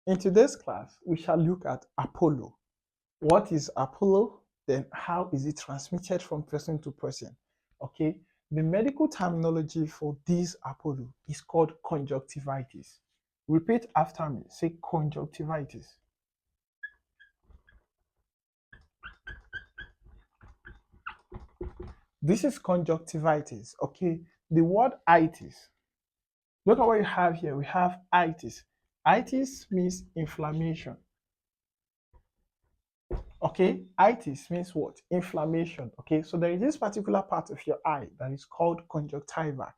In today's class, we shall look at Apollo. What is Apollo? Then how is it transmitted from person to person? Okay, the medical terminology for this Apollo is called conjunctivitis. Repeat after me. Say conjunctivitis. This is conjunctivitis. Okay, the word itis. Look at what you have here. We have itis. Itis means inflammation. Okay, itis means what? Inflammation. Okay, so there is this particular part of your eye that is called conjunctiva.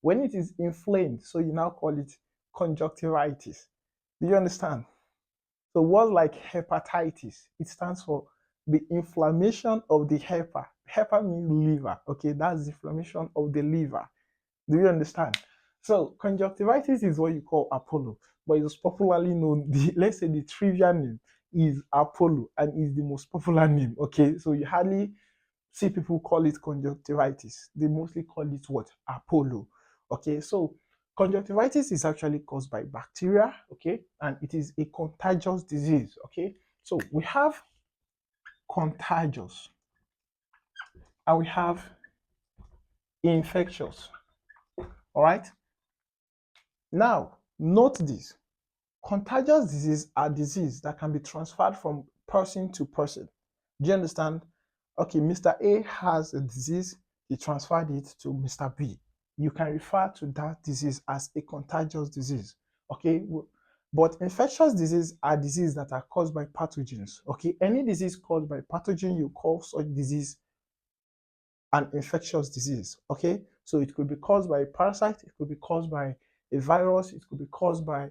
When it is inflamed, so you now call it conjunctivitis. Do you understand? So words like hepatitis, it stands for the inflammation of the hepa. Hepa means liver. Okay, that's the inflammation of the liver. Do you understand? So conjunctivitis is what you call Apollo, but it's popularly known. Let's say the trivia name is Apollo and is the most popular name. Okay, so you hardly see people call it conjunctivitis. They mostly call it what? Apollo. Okay, so conjunctivitis is actually caused by bacteria. Okay, and it is a contagious disease. Okay, so we have contagious and we have infectious. All right. Now, note this. Contagious disease are disease that can be transferred from person to person. Do you understand? Okay, Mr. A has a disease, he transferred it to Mr. B. You can refer to that disease as a contagious disease. Okay, but infectious disease are diseases that are caused by pathogens. Okay, any disease caused by pathogen, you call such disease an infectious disease. Okay, so it could be caused by a parasite, it could be caused by a virus, it could be caused by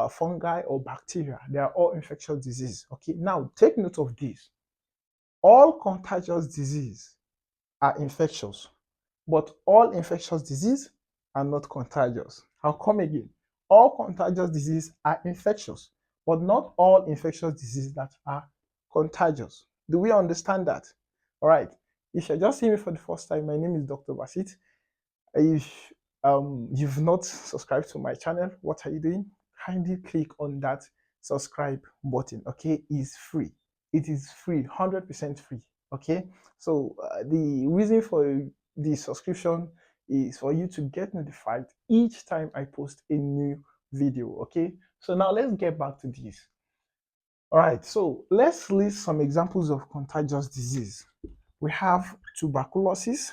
fungi or bacteria. They are all infectious disease. Okay, now take note of this. All contagious disease are infectious, but all infectious disease are not contagious. I'll come again. All contagious disease are infectious, but not all infectious disease that are contagious. Do we understand that? All right. If you're just seeing me for the first time, my name is Dr. Basit. If you've not subscribed to my channel, what are you doing? Kindly click on that subscribe button. Okay, it's free. It is free, 100% free. Okay, so the reason for the subscription is for you to get notified each time I post a new video. Okay, so now let's get back to this. All right, so let's list some examples of contagious disease. We have tuberculosis,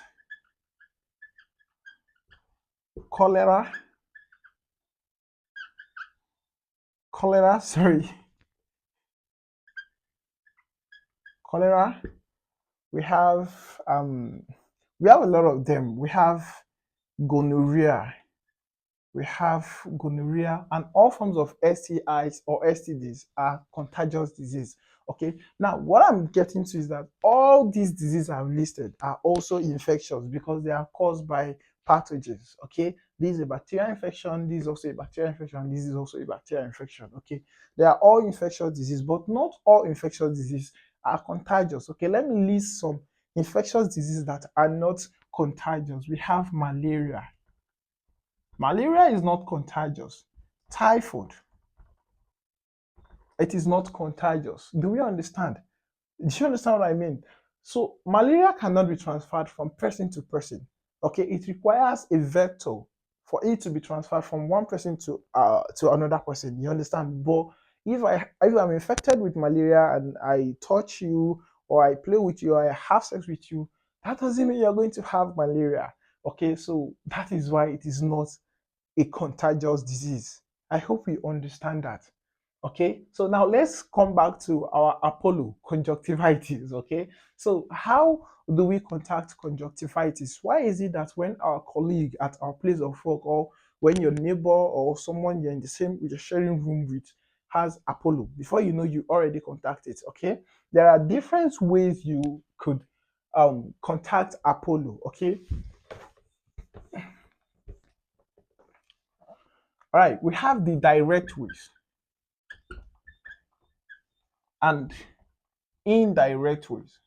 cholera, sorry, cholera. We have um, we have a lot of them. We have gonorrhea. We have gonorrhea, and all forms of STIs or STDs are contagious disease. Okay. Now, what I'm getting to is that all these diseases I've listed are also infectious because they are caused by pathogens. Okay. This is a bacterial infection. This is also a bacterial infection. This is also a bacterial infection. Okay. They are all infectious disease, but not all infectious disease are contagious. Okay. Let me list some infectious diseases that are not contagious. We have malaria. Malaria is not contagious. Typhoid, it is not contagious. Do we understand? Do you understand what I mean? So malaria cannot be transferred from person to person. Okay, it requires a vector for it to be transferred from one person to another person. You understand? But if I'm infected with malaria and I touch you or I play with you or I have sex with you, that doesn't mean you're going to have malaria. Okay, so that is why it is not a contagious disease. I hope we understand that. Okay, so now let's come back to our Apollo conjunctivitis. Okay, so how do we contact conjunctivitis? Why is it that when our colleague at our place of work or when your neighbor or someone you're in the same you're sharing room with has Apollo, before you know you already contact it? Okay, there are different ways you could contact Apollo. Okay, all right, we have the direct ways and indirect ways.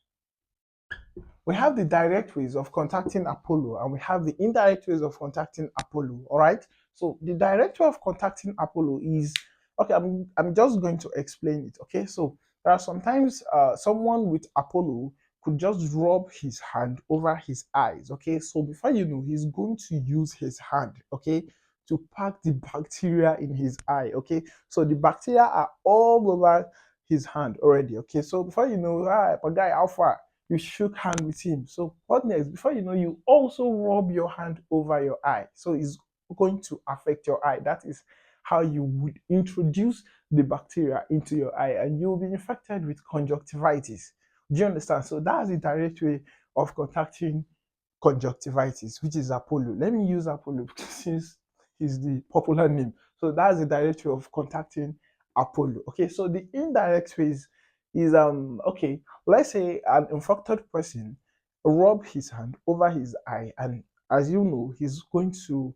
We have the direct ways of contacting Apollo and we have the indirect ways of contacting Apollo. All right. So the direct way of contacting Apollo is Okay, I'm just going to explain it. Okay, so there are sometimes someone with Apollo could just rub his hand over his eyes. Okay, so before you know, he's going to use his hand. Okay, to pack the bacteria in his eye. Okay, so the bacteria are all over his hand already. Okay, so before you know, guy, how far? You shook hand with him. So what next? Before you know, you also rub your hand over your eye. So it's going to affect your eye. That is how you would introduce the bacteria into your eye, and you'll be infected with conjunctivitis. Do you understand? So that's the direct way of contacting conjunctivitis, which is Apollo. Let me use Apollo since is the popular name. So that's the direct way of contacting Apollo. Okay, so the indirect ways is okay, let's say an infected person rub his hand over his eye, and as you know, he's going to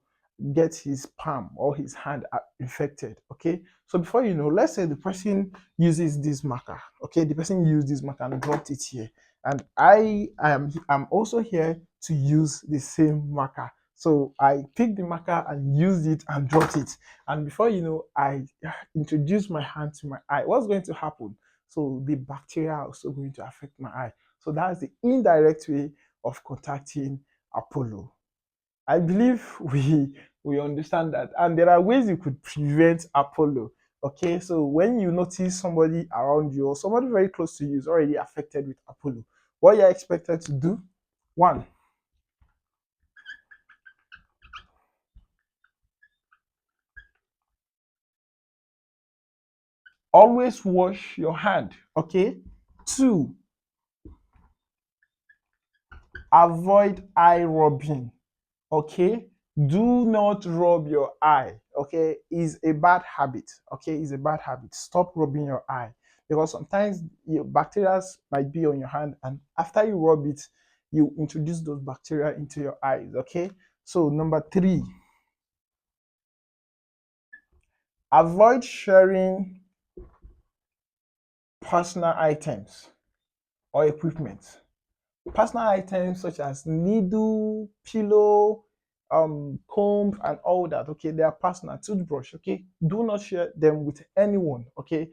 get his palm or his hand infected. Okay, so before you know, let's say the person uses this marker. Okay, the person used this marker and dropped it here, and I'm also here to use the same marker. So I picked the marker and used it and dropped it. And before you know, I introduced my hand to my eye. What's going to happen? So the bacteria are also going to affect my eye. So that's the indirect way of contacting Apollo. I believe we understand that. And there are ways you could prevent Apollo. Okay, so when you notice somebody around you or somebody very close to you is already affected with Apollo, what you're expected to do: one, always wash your hand. Okay, two, avoid eye rubbing. Okay, do not rub your eye. Okay, is a bad habit. Okay, is a bad habit. Stop rubbing your eye, because sometimes your bacteria might be on your hand, and after you rub it, you introduce those bacteria into your eyes. Okay, so number three, avoid sharing personal items or equipment. Personal items such as needle, pillow, comb, and all that. Okay, they are personal. Toothbrush. Okay, do not share them with anyone. Okay,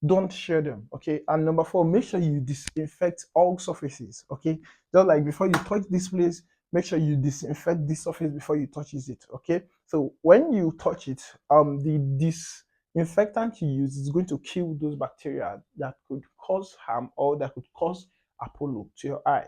don't share them. Okay, and number four, make sure you disinfect all surfaces. Okay, just like before you touch this place, make sure you disinfect this surface before you touches it. Okay, so when you touch it, the disinfectant you use is going to kill those bacteria that could cause harm or that could cause Apollo to your eye.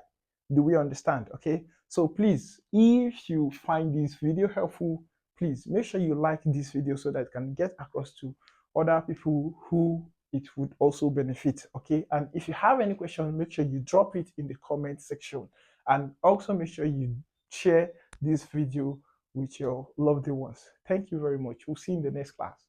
Do we understand? Okay, so please, if you find this video helpful, please make sure you like this video so that it can get across to other people who it would also benefit. Okay, and if you have any questions, make sure you drop it in the comment section, and also make sure you share this video with your loved ones. Thank you very much. We'll see you in the next class.